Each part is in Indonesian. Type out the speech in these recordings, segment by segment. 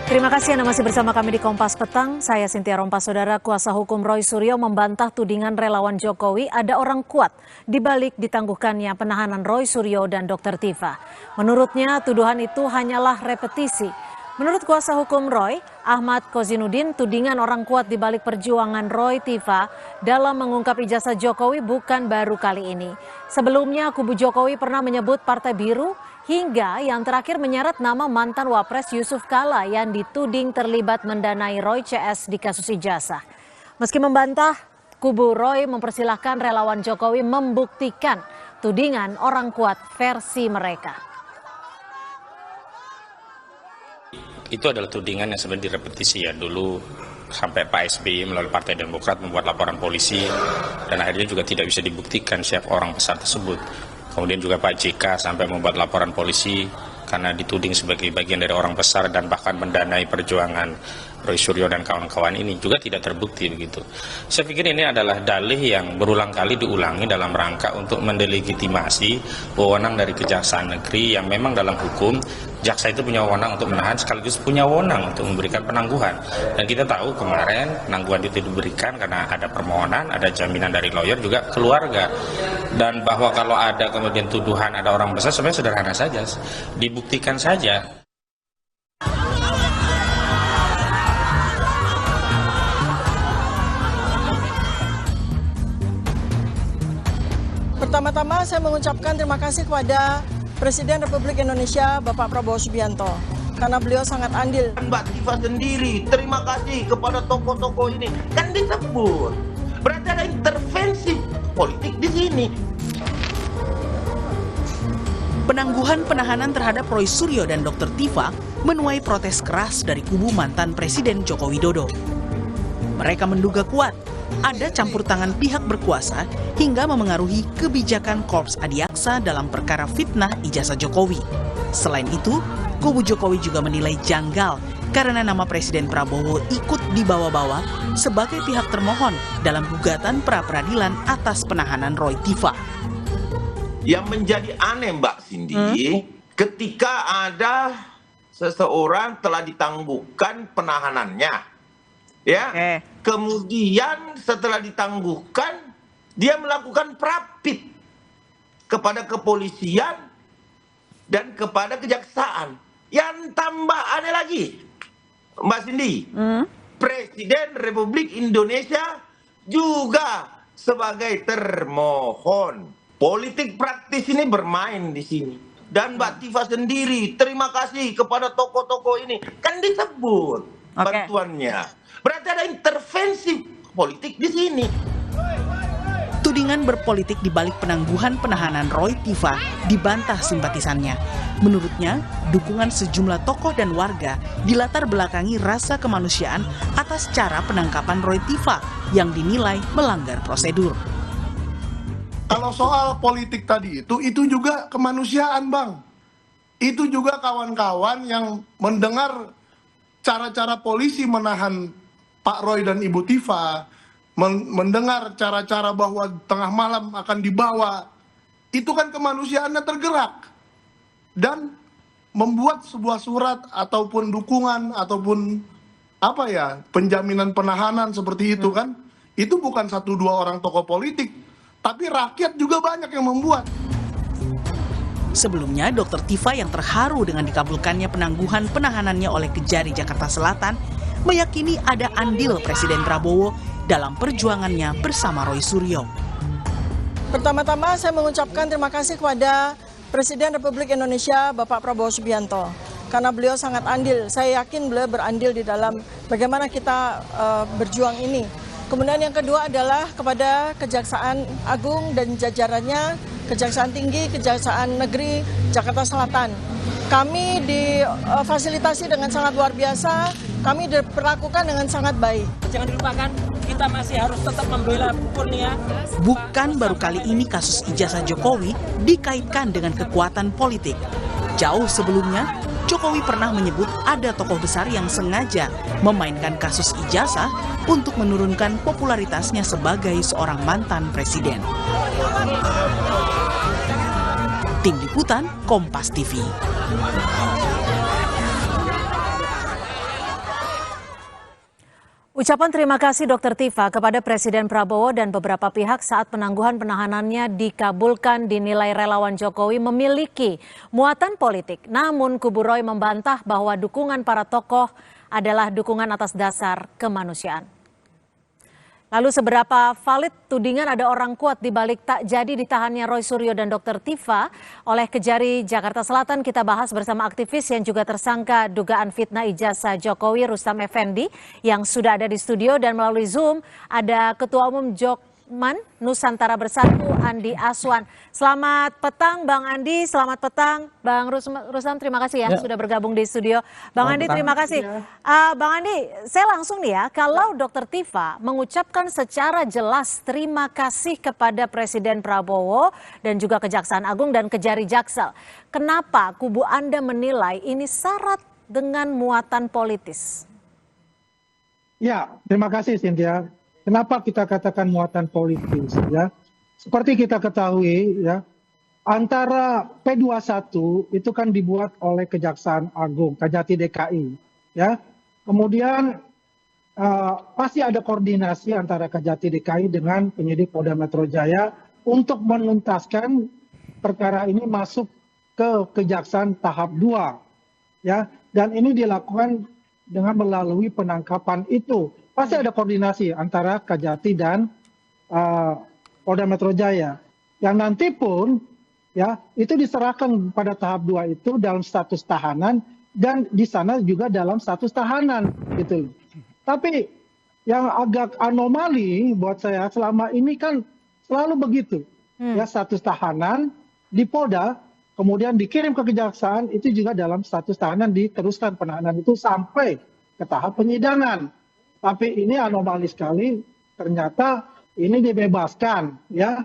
Terima kasih Anda masih bersama kami di Kompas Petang. Saya Cynthia Rompas. Saudara, kuasa hukum Roy Suryo membantah tudingan relawan Jokowi ada orang kuat di balik ditangguhkannya penahanan Roy Suryo dan Dr. Tifa. Menurutnya, tuduhan itu hanyalah repetisi. Menurut kuasa hukum Roy, Ahmad Kozinudin, tudingan orang kuat di balik perjuangan Roy Tifa dalam mengungkap ijazah Jokowi bukan baru kali ini. Sebelumnya, kubu Jokowi pernah menyebut Partai Biru hingga yang terakhir menyeret nama mantan Wapres Yusuf Kala yang dituding terlibat mendanai Roy CS di kasus ijazah. Meski membantah, kubu Roy mempersilahkan relawan Jokowi membuktikan tudingan orang kuat versi mereka. Itu adalah tudingan yang sebenarnya direpetisi ya. Dulu sampai Pak SBY melalui Partai Demokrat membuat laporan polisi dan akhirnya juga tidak bisa dibuktikan siapa orang besar tersebut. Kemudian juga Pak JK sampai membuat laporan polisi karena dituding sebagai bagian dari orang besar dan bahkan mendanai perjuangan Roy Suryo dan kawan-kawan ini juga tidak terbukti begitu. Saya pikir ini adalah dalih yang berulang kali diulangi dalam rangka untuk mendelegitimasi wewenang dari Kejaksaan Negeri yang memang dalam hukum jaksa itu punya wewenang untuk menahan sekaligus punya wewenang untuk memberikan penangguhan. Dan kita tahu kemarin penangguhan itu diberikan karena ada permohonan, ada jaminan dari lawyer juga keluarga. Dan bahwa kalau ada kemudian tuduhan ada orang besar sebenarnya sederhana saja, dibuktikan saja. Pertama-tama saya mengucapkan terima kasih kepada Presiden Republik Indonesia Bapak Prabowo Subianto karena beliau sangat andil. Mbak Tifa sendiri terima kasih kepada tokoh-tokoh ini, kan disebut. Berarti ada intervensi politik di sini. Penangguhan penahanan terhadap Roy Suryo dan Dr. Tifa menuai protes keras dari kubu mantan Presiden Joko Widodo. Mereka menduga kuat ada campur tangan pihak berkuasa hingga memengaruhi kebijakan Korps Adiaksa dalam perkara fitnah ijazah Jokowi. Selain itu, kubu Jokowi juga menilai janggal karena nama Presiden Prabowo ikut dibawa-bawa sebagai pihak termohon dalam gugatan pra-peradilan atas penahanan Roy Tifa. Yang menjadi aneh Mbak Cindy, ketika ada seseorang telah ditangguhkan penahanannya, ya, kemudian setelah ditangguhkan dia melakukan prapit kepada kepolisian dan kepada kejaksaan. Yang tambah aneh lagi, Mbak Cindy, Presiden Republik Indonesia juga sebagai termohon. Politik praktis ini bermain di sini. Dan Mbak Tifa sendiri terima kasih kepada tokoh-tokoh ini, kan disebut bantuannya. Berarti ada intervensi politik di sini. Tudingan berpolitik di balik penangguhan penahanan Roy Tifa dibantah simpatisannya. Menurutnya, dukungan sejumlah tokoh dan warga dilatar belakangi rasa kemanusiaan atas cara penangkapan Roy Tifa yang dinilai melanggar prosedur. Kalau soal politik tadi itu juga kemanusiaan, Bang. Itu juga kawan-kawan yang mendengar cara-cara polisi menahan Pak Roy dan Ibu Tifa, mendengar cara-cara bahwa tengah malam akan dibawa, itu kan kemanusiaannya tergerak. Dan membuat sebuah surat ataupun dukungan ataupun penjaminan penahanan seperti itu kan, itu bukan 1-2 orang tokoh politik, tapi rakyat juga banyak yang membuat. Sebelumnya, Dr. Tifa yang terharu dengan dikabulkannya penangguhan penahanannya oleh Kejari Jakarta Selatan meyakini ada andil Presiden Prabowo dalam perjuangannya bersama Roy Suryo. Pertama-tama saya mengucapkan terima kasih kepada Presiden Republik Indonesia Bapak Prabowo Subianto karena beliau sangat andil. Saya yakin beliau berandil di dalam bagaimana kita berjuang ini. Kemudian yang kedua adalah kepada Kejaksaan Agung dan jajarannya, Kejaksaan Tinggi, Kejaksaan Negeri Jakarta Selatan. Kami difasilitasi dengan sangat luar biasa, kami diperlakukan dengan sangat baik. Jangan dilupakan, kita masih harus tetap membela Kurnia. Bukan baru kali ini kasus ijazah Jokowi dikaitkan dengan kekuatan politik. Jauh sebelumnya, Jokowi pernah menyebut ada tokoh besar yang sengaja memainkan kasus ijazah untuk menurunkan popularitasnya sebagai seorang mantan presiden. Tim Liputan Kompas TV. Ucapan terima kasih Dr. Tifa kepada Presiden Prabowo dan beberapa pihak saat penangguhan penahanannya dikabulkan dinilai relawan Jokowi memiliki muatan politik. Namun kubu Roy membantah bahwa dukungan para tokoh adalah dukungan atas dasar kemanusiaan. Lalu seberapa valid tudingan ada orang kuat di balik tak jadi ditahannya Roy Suryo dan Dr. Tifa oleh Kejari Jakarta Selatan? Kita bahas bersama aktivis yang juga tersangka dugaan fitnah ijazah Jokowi, Rustam Effendi, yang sudah ada di studio, dan melalui Zoom ada Ketua Umum Jokman Nusantara Bersatu, Andi Aswan. Selamat petang Bang Andi, selamat petang Bang Rustam, terima kasih ya sudah bergabung di studio. Bang Andi, terima kasih. Bang Andi, saya langsung nih ya, kalau Dr. Tifa mengucapkan secara jelas terima kasih kepada Presiden Prabowo dan juga Kejaksaan Agung dan Kejari Jaksel, kenapa kubu Anda menilai ini syarat dengan muatan politis? Ya, terima kasih Cynthia. Kenapa kita katakan muatan politis ya? Seperti kita ketahui ya, antara P21 itu kan dibuat oleh Kejaksaan Agung, Kejati DKI ya. Kemudian pasti ada koordinasi antara Kejati DKI dengan penyidik Polda Metro Jaya untuk menuntaskan perkara ini masuk ke Kejaksaan tahap 2 ya. Dan ini dilakukan dengan melalui penangkapan itu. Pasti ada koordinasi antara Kejati dan Polda Metro Jaya. Yang nanti pun ya itu diserahkan pada tahap 2 itu dalam status tahanan, dan di sana juga dalam status tahanan gitu. Tapi yang agak anomali buat saya selama ini kan selalu begitu. Ya, status tahanan di Polda, kemudian dikirim ke kejaksaan, itu juga dalam status tahanan diteruskan penahanan itu sampai ke tahap penyidangan. Tapi ini anomali sekali, ternyata ini dibebaskan ya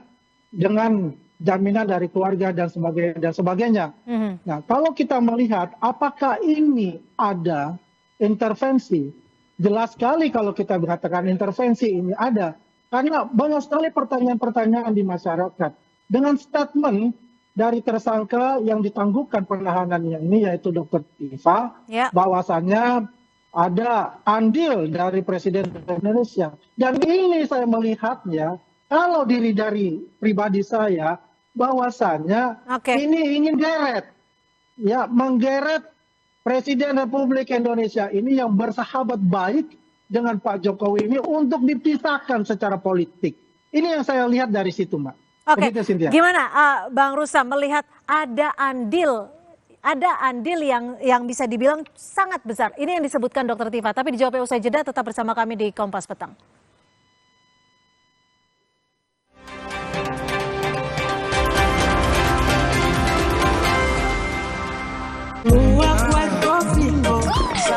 dengan jaminan dari keluarga dan sebagainya. Nah, kalau kita melihat apakah ini ada intervensi, jelas sekali kalau kita mengatakan intervensi ini ada, karena banyak sekali pertanyaan-pertanyaan di masyarakat. Dengan statement dari tersangka yang ditangguhkan penahanannya ini, yaitu Dr. Tifa, bahwasannya ada andil dari Presiden Indonesia. Dan ini saya melihatnya, kalau diri dari pribadi saya, bahwasannya ini ingin geret, ya, menggeret Presiden Republik Indonesia ini yang bersahabat baik dengan Pak Jokowi ini untuk dipisahkan secara politik. Ini yang saya lihat dari situ, Mbak. Oke, gimana Bang Rustam melihat ada andil yang bisa dibilang sangat besar. Ini yang disebutkan Dr. Tifa, tapi dijawabnya usai jeda. Tetap bersama kami di Kompas Petang.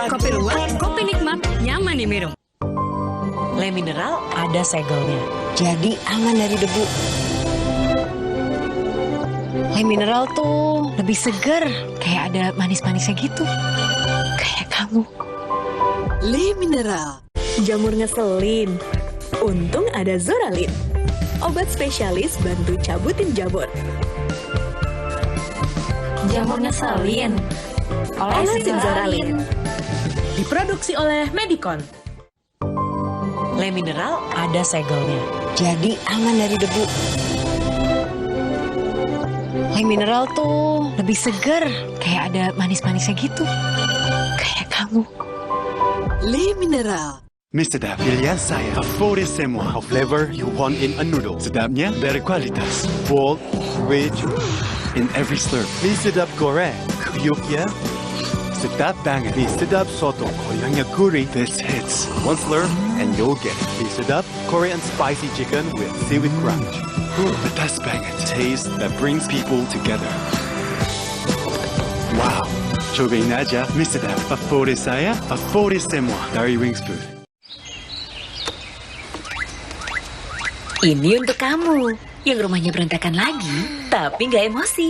Kopi luwak, kopi nikmat, nyaman diminum. Le Mineral ada segelnya, jadi aman dari debu. Le Mineral tuh lebih seger, kayak ada manis-manisnya gitu. Kayak kamu. Le Mineral. Jamur ngeselin. Untung ada Zoralin. Obat spesialis bantu cabutin jamur. Jamur ngeselin. Olesin Zoralin. Diproduksi oleh Medicon. Le Mineral ada segelnya, jadi aman dari debu. Le Mineral tuh lebih seger, kayak ada manis-manisnya gitu. Kayak kamu. Le Mineral. Mie sedap pilihan saya, favorit semua. Flavor you want in a noodle. Sedapnya berkualitas, bold, rich, in every slurp. Mie sedap goreng, kuyuknya sedap banget. Mie sedap soto, koyangnya gurih. This hits. One slurp and you'll get it. Mie sedap Korean spicy chicken with seaweed crunch. The best banget. Taste that brings people together. Wow. Cobain aja mie sedap. Favorit saya, favorit semua dari Wings Food. Ini untuk kamu, yang rumahnya berantakan lagi, tapi nggak emosi.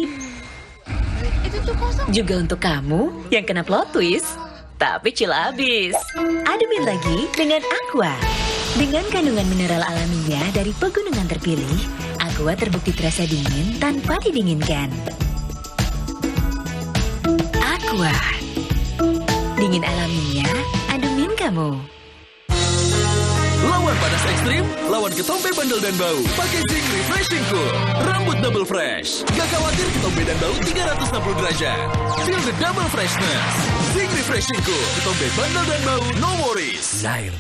Juga untuk kamu, yang kena plot twist, tapi chill abis. Ademin lagi dengan Aqua. Dengan kandungan mineral alaminya dari pegunungan terpilih, Aqua terbukti terasa dingin tanpa didinginkan. Aqua. Dingin alaminya, ademin kamu. Lawan panas ekstrim? Lawan ketombe bandel dan bau. Pakai Zinc Refreshing Cool. Rambut double fresh. Gak khawatir ketombe dan bau 360 derajat. Feel the double freshness. Zinc Refreshing Cool. Ketombe bandel dan bau, no worries. Zair.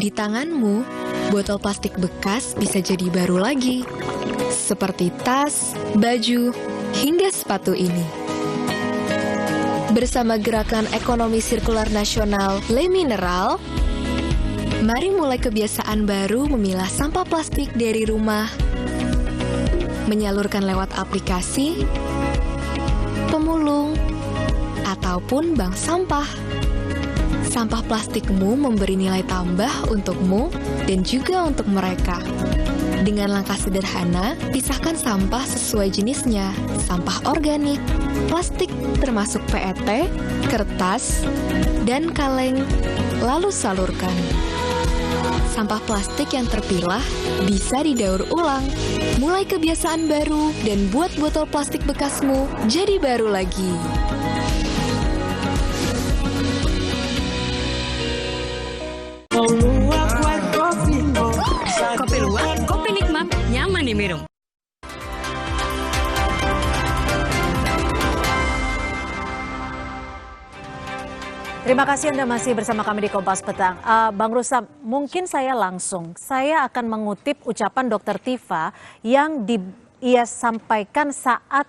Di tanganmu, botol plastik bekas bisa jadi baru lagi. Seperti tas, baju, hingga sepatu ini. Bersama Gerakan Ekonomi Sirkular Nasional Le Mineral, mari mulai kebiasaan baru memilah sampah plastik dari rumah, menyalurkan lewat aplikasi, pemulung, ataupun bank sampah. Sampah plastikmu memberi nilai tambah untukmu dan juga untuk mereka. Dengan langkah sederhana, pisahkan sampah sesuai jenisnya, sampah organik, plastik termasuk PET, kertas, dan kaleng, lalu salurkan. Sampah plastik yang terpilah bisa didaur ulang. Mulai kebiasaan baru dan buat botol plastik bekasmu jadi baru lagi. Kopi luwak, kopi nikmat, nyaman diminum. Terima kasih Anda masih bersama kami di Kompas Petang. Bang Rustam, mungkin saya akan mengutip ucapan Dr. Tifa yang ia sampaikan saat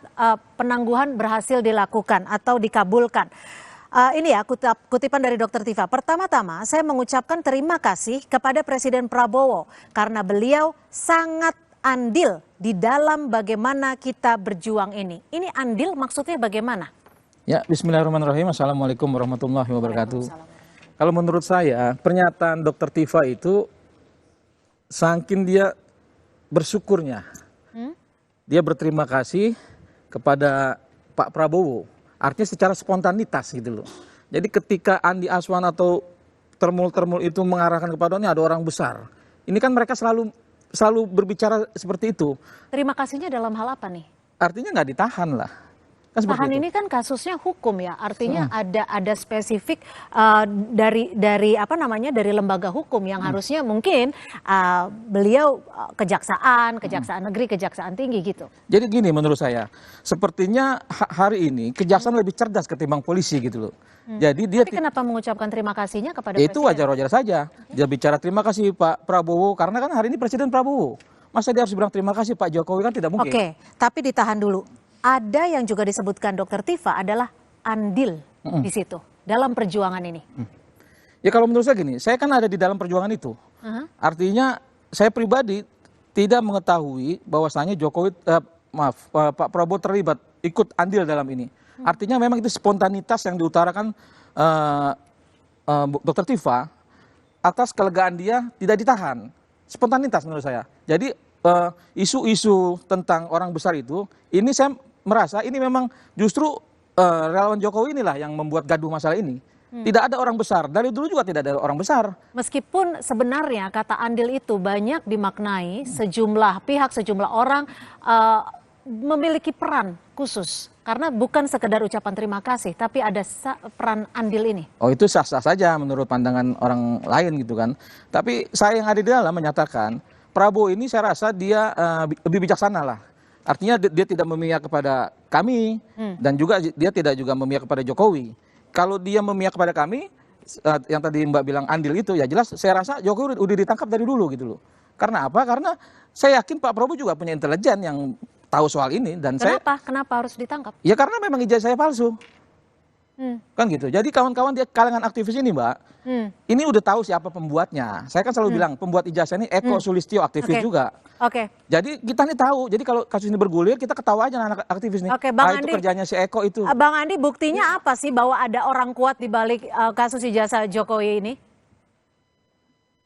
penangguhan berhasil dilakukan atau dikabulkan. Ini ya kutipan dari Dr. Tifa. Pertama-tama saya mengucapkan terima kasih kepada Presiden Prabowo karena beliau sangat andil di dalam bagaimana kita berjuang ini. Ini andil maksudnya bagaimana? Ya, bismillahirrahmanirrahim. Assalamualaikum warahmatullahi wabarakatuh. Kalau menurut saya, pernyataan Dr. Tifa itu saking dia bersyukurnya. Dia berterima kasih kepada Pak Prabowo. Artinya secara spontanitas gitu loh. Jadi ketika Andi Aswan atau termul-termul itu mengarahkan kepada ini ada orang besar. Ini kan mereka selalu berbicara seperti itu. Terima kasihnya dalam hal apa nih? Artinya nggak ditahan lah. Kan tahan ini kan kasusnya hukum ya, artinya ada spesifik dari apa namanya dari lembaga hukum yang harusnya mungkin beliau kejaksaan negeri, kejaksaan tinggi gitu. Jadi gini menurut saya, sepertinya hari ini kejaksaan lebih cerdas ketimbang polisi gitu loh. Jadi dia kenapa mengucapkan terima kasihnya kepada itu wajar-wajar saja. Dia bicara terima kasih Pak Prabowo karena kan hari ini Presiden Prabowo. Masa dia harus bilang terima kasih Pak Jokowi, kan tidak mungkin. Oke, tapi ditahan dulu. Ada yang juga disebutkan Dr. Tifa adalah andil di situ dalam perjuangan ini. Ya kalau menurut saya gini, saya kan ada di dalam perjuangan itu. Artinya saya pribadi tidak mengetahui bahwasanya Pak Prabowo terlibat ikut andil dalam ini. Artinya memang itu spontanitas yang diutarakan Dr. Tifa atas kelegaan dia tidak ditahan. Spontanitas menurut saya. Jadi isu-isu tentang orang besar itu, ini saya merasa ini memang justru relawan Jokowi inilah yang membuat gaduh masalah ini. Tidak ada orang besar, dari dulu juga tidak ada orang besar. Meskipun sebenarnya kata andil itu banyak dimaknai, sejumlah pihak, sejumlah orang memiliki peran khusus. Karena bukan sekedar ucapan terima kasih, tapi ada peran andil ini. Oh itu sah-sah saja menurut pandangan orang lain gitu kan. Tapi saya yang ada di dalam menyatakan, Prabowo ini saya rasa dia lebih bijaksana lah. Artinya dia tidak memihak kepada kami dan juga dia tidak juga memihak kepada Jokowi. Kalau dia memihak kepada kami, yang tadi Mbak bilang andil itu ya jelas saya rasa Jokowi udah ditangkap dari dulu gitu loh. Karena apa? Karena saya yakin Pak Prabowo juga punya intelijen yang tahu soal ini dan Kenapa harus ditangkap? Ya karena memang ijazah saya palsu. Kan gitu. Jadi kawan-kawan di kalangan aktivis ini Mbak, ini udah tahu siapa pembuatnya. Saya kan selalu bilang pembuat ijazah ini Eko Sulistyo, aktivis juga. Jadi kita nih tahu. Jadi kalau kasus ini bergulir kita ketawa aja anak aktivis nih. Bang Andi, itu kerjanya si Eko itu. Bang Andi, buktinya apa sih bahwa ada orang kuat di balik kasus ijazah Jokowi ini?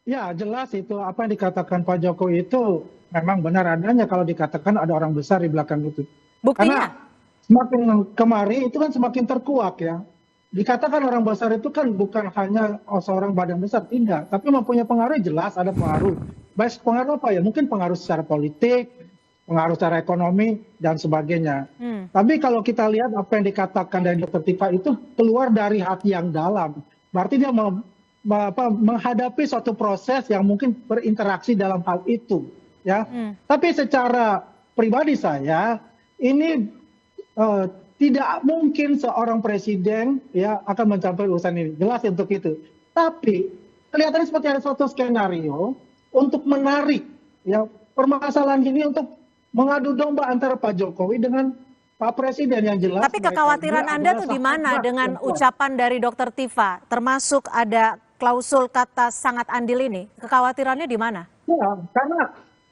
Ya jelas itu apa yang dikatakan Pak Jokowi itu memang benar adanya kalau dikatakan ada orang besar di belakang itu. Buktinya? Karena semakin kemari itu kan semakin terkuak ya. Dikatakan orang besar itu kan bukan hanya seorang badan besar, tidak. Tapi mempunyai pengaruh jelas, ada pengaruh. Baik pengaruh apa ya? Mungkin pengaruh secara politik, pengaruh secara ekonomi, dan sebagainya. Tapi kalau kita lihat apa yang dikatakan dari Dr. Tifa itu keluar dari hati yang dalam. Berarti dia menghadapi suatu proses yang mungkin berinteraksi dalam hal itu, ya. Tapi secara pribadi saya ini tidak mungkin seorang presiden ya akan mencapai urusan ini, jelas untuk itu. Tapi kelihatannya seperti ada suatu skenario untuk menarik ya permasalahan ini untuk mengadu domba antara Pak Jokowi dengan Pak Presiden yang jelas. Tapi kekhawatiran Anda tuh di mana dengan ucapan dari Dr. Tifa, termasuk ada klausul kata sangat andil ini? Kekhawatirannya di mana? Ya,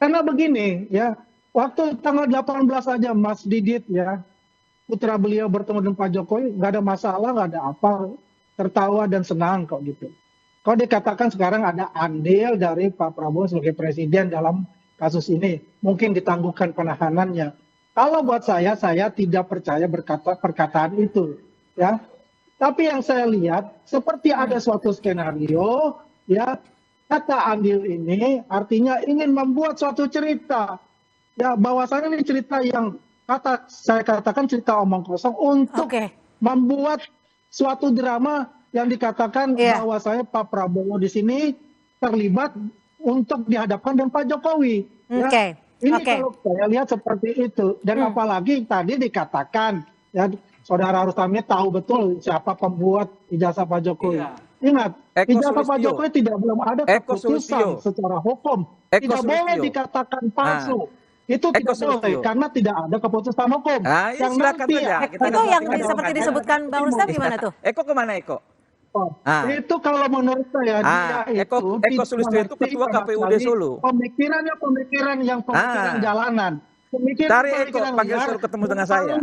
karena begini ya, waktu tanggal 18 aja Mas Didit ya, putra beliau bertemu dengan Pak Jokowi, nggak ada masalah, nggak ada apa, tertawa dan senang kok gitu. Kalau dikatakan sekarang ada andil dari Pak Prabowo sebagai presiden dalam kasus ini, mungkin ditangguhkan penahanannya. Kalau buat saya tidak percaya perkataan itu, ya. Tapi yang saya lihat seperti ada suatu skenario, ya, kata andil ini artinya ingin membuat suatu cerita, ya, bahwasannya ini cerita yang saya katakan cerita omong kosong untuk membuat suatu drama yang dikatakan bahwasanya Pak Prabowo di sini terlibat untuk dihadapkan dengan Pak Jokowi. Ya. Ini kalau saya lihat seperti itu, dan apalagi tadi dikatakan ya Saudara Rustami tahu betul siapa pembuat ijazah Pak Jokowi. Ingat, ijazah Pak Jokowi belum ada keputusan secara hukum. Tidak boleh dikatakan palsu. Itu tidak boleh karena tidak ada keputusan hukum. Yang nanti itu yang seperti disebutkan Bang Rustam gimana tuh? Eko kemana Eko? Itu kalau menurut saya dia Eko Sulistyo itu ketua KPUD Solo. Pemikiran jalanan. Cari Eko, panggil suruh ketemu dengan saya.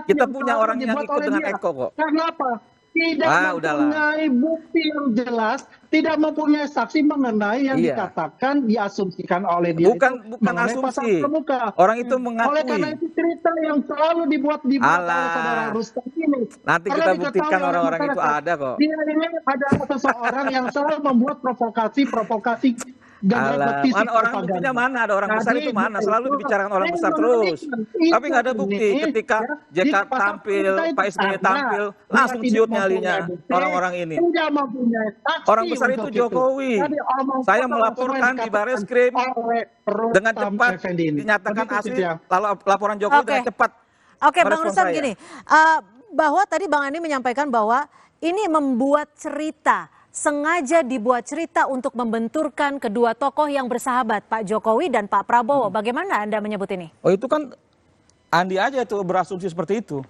Kita punya orang yang ikut dengan Eko kok. Kenapa? Tidak mempunyai bukti yang jelas, tidak mempunyai saksi mengenai yang dikatakan, diasumsikan oleh dia. Bukan asumsi. Orang itu mengakui. Oleh karena itu cerita yang selalu dibuat oleh Saudara Rustam ini. Nanti kita buktikan orang-orang itu ada kok. Dia ini ada seseorang yang selalu membuat provokasi. Mana orang buktinya mana? Ada orang besar itu mana? Selalu dibicarakan orang besar terus. Tapi nggak ada bukti. Ketika JK tampil, Pak SBY tampil, langsung ciut nyalinya orang-orang ini. Orang besar itu Jokowi. Saya melaporkan di Bareskrim dengan cepat, dinyatakan asli. Lalu laporan Jokowi dengan cepat. Oke, Bang Rustam gini, bahwa tadi Bang Andi menyampaikan bahwa ini membuat cerita. Sengaja dibuat cerita untuk membenturkan kedua tokoh yang bersahabat, Pak Jokowi dan Pak Prabowo. Bagaimana Anda menyebut ini? Oh itu kan Andi aja itu berasumsi seperti itu.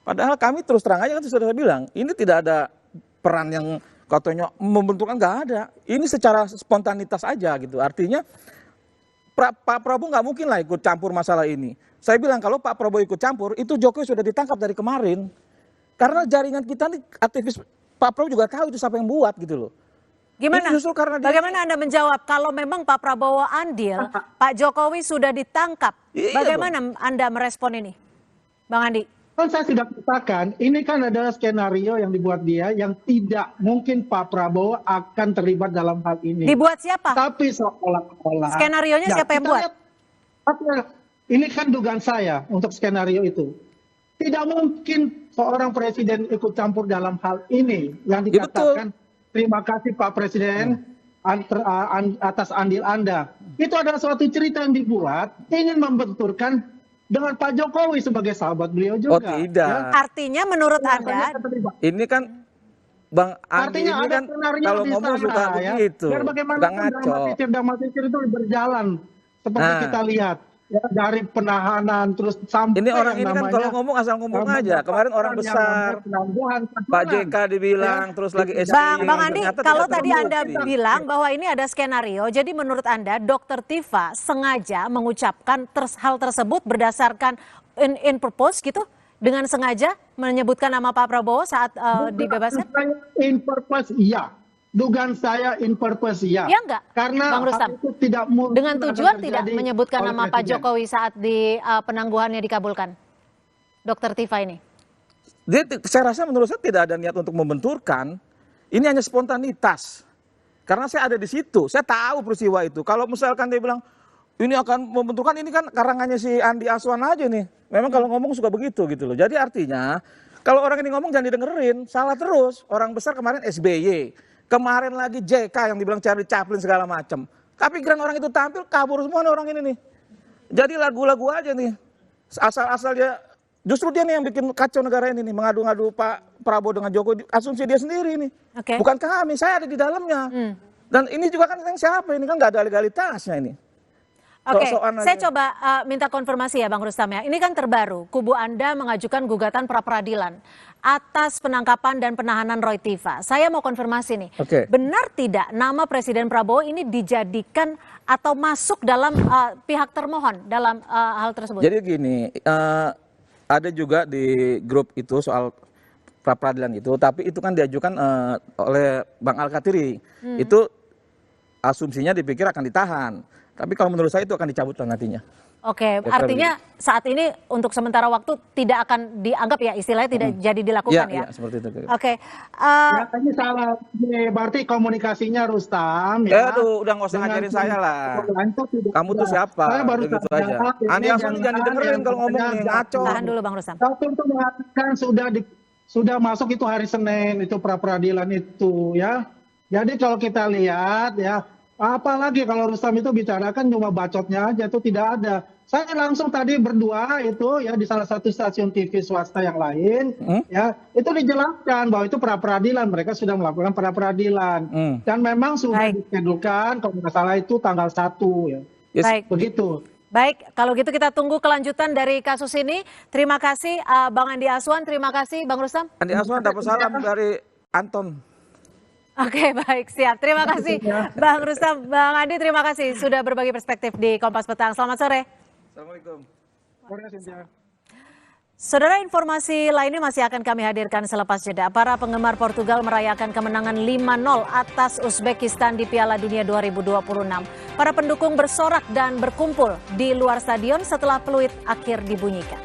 Padahal kami terus terang aja kan sudah saya bilang, ini tidak ada peran yang katanya membenturkan, nggak ada. Ini secara spontanitas aja gitu. Artinya Pak Prabowo nggak mungkin lah ikut campur masalah ini. Saya bilang kalau Pak Prabowo ikut campur, itu Jokowi sudah ditangkap dari kemarin. Karena jaringan kita nih aktivis Pak Prabowo juga tahu itu siapa yang buat gitu loh. Gimana? Bagaimana Anda menjawab kalau memang Pak Prabowo andil, Pak Jokowi sudah ditangkap? Bagaimana Anda merespon ini, Bang Andi? Kan saya sudah katakan, ini kan adalah skenario yang dibuat dia yang tidak mungkin Pak Prabowo akan terlibat dalam hal ini. Dibuat siapa? Tapi seolah-olah. Skenarionya siapa yang buat? Ini kan dugaan saya untuk skenario itu. Tidak mungkin seorang presiden ikut campur dalam hal ini yang dikatakan terima kasih Pak Presiden atas andil Anda. Itu adalah suatu cerita yang dibuat ingin membenturkan dengan Pak Jokowi sebagai sahabat beliau juga. Oh tidak. Ya. Artinya menurut Anda ini kan Bang Andi ini kan kalau ngomong suka begitu. Biar bagaimanapun dramatisir itu berjalan seperti kita lihat. Ya, dari penahanan terus sampai ini orang ini kan kalau ngomong asal ngomong aja. Kemarin orang besar Pak JK dibilang terus lagi SBY. Bang Andi, kalau tadi Anda bilang bahwa ini ada skenario, jadi menurut Anda Dr. Tifa sengaja mengucapkan hal tersebut berdasarkan in purpose gitu? Dengan sengaja menyebutkan nama Pak Prabowo saat dibebaskan? In purpose iya. Dugaan saya in purpose ya. Ya enggak? Karena Bang Rustam, itu tidak mungkin dengan tujuan tidak menyebutkan nama Pak Jokowi saat di penangguhannya dikabulkan. Dr. Tifa ini. Saya rasa menurut saya tidak ada niat untuk membenturkan. Ini hanya spontanitas. Karena saya ada di situ, saya tahu peristiwa itu. Kalau misalkan dia bilang ini akan membenturkan, ini kan karangannya si Andi Aswan aja nih. Memang kalau ngomong suka begitu gitu loh. Jadi artinya kalau orang ini ngomong jangan didengerin, salah terus. Orang besar kemarin SBY, Kemarin lagi JK yang dibilang Charlie Chaplin segala macam. Tapi giliran orang itu tampil, kabur semua nih orang ini nih. Jadi lagu-lagu aja nih. Asal-asal dia, justru dia nih yang bikin kacau negara ini nih. Mengadu-ngadu Pak Prabowo dengan Jokowi, asumsi dia sendiri nih. Bukan kami, saya ada di dalamnya. Dan ini juga kan yang siapa ini, kan nggak ada legalitasnya ini. Oke, saya coba minta konfirmasi ya Bang Rustam ya. Ini kan terbaru, kubu Anda mengajukan gugatan pra-peradilan atas penangkapan dan penahanan Roy Tiva. Saya mau konfirmasi nih, benar tidak nama Presiden Prabowo ini dijadikan atau masuk dalam pihak termohon dalam hal tersebut? Jadi gini, ada juga di grup itu soal pra-peradilan itu, tapi itu kan diajukan oleh Bang Al-Katiri. Itu asumsinya dipikir akan ditahan. Tapi kalau menurut saya itu akan dicabut nantinya. Oke, artinya saat ini untuk sementara waktu tidak akan dianggap ya istilahnya tidak jadi dilakukan ya? Iya, seperti itu. Oke. Ini salah, berarti komunikasinya Rustam ya. Aduh, udah nggak usah ngajarin saya lah. Kamu tuh siapa? Saya baru gitu aja. Andi Aswan jangan didengerin kalau ngomong nih, ngaco. Tahan dulu Bang Rustam. Satu itu mengatakan sudah masuk itu hari Senin, itu pra-peradilan itu ya. Jadi kalau kita lihat ya, apalagi kalau Rustam itu bicarakan cuma bacotnya aja, itu tidak ada. Saya langsung tadi berdua itu ya di salah satu stasiun TV swasta yang lain, ya itu dijelaskan bahwa itu pra-peradilan, mereka sudah melakukan pra-peradilan dan memang sudah diskedulkan kalau nggak salah itu tanggal 1 ya. Baik. Begitu. Baik, kalau gitu kita tunggu kelanjutan dari kasus ini. Terima kasih Bang Andi Aswan, terima kasih Bang Rustam. Andi Aswan dapat salam dari Anton. Oke, baik, siap. Terima kasih Bang Rustam, Bang Andi, terima kasih sudah berbagi perspektif di Kompas Petang. Selamat sore. Assalamualaikum. Saudara, informasi lainnya masih akan kami hadirkan selepas jeda. Para penggemar Portugal merayakan kemenangan 5-0 atas Uzbekistan di Piala Dunia 2026. Para pendukung bersorak dan berkumpul di luar stadion setelah peluit akhir dibunyikan.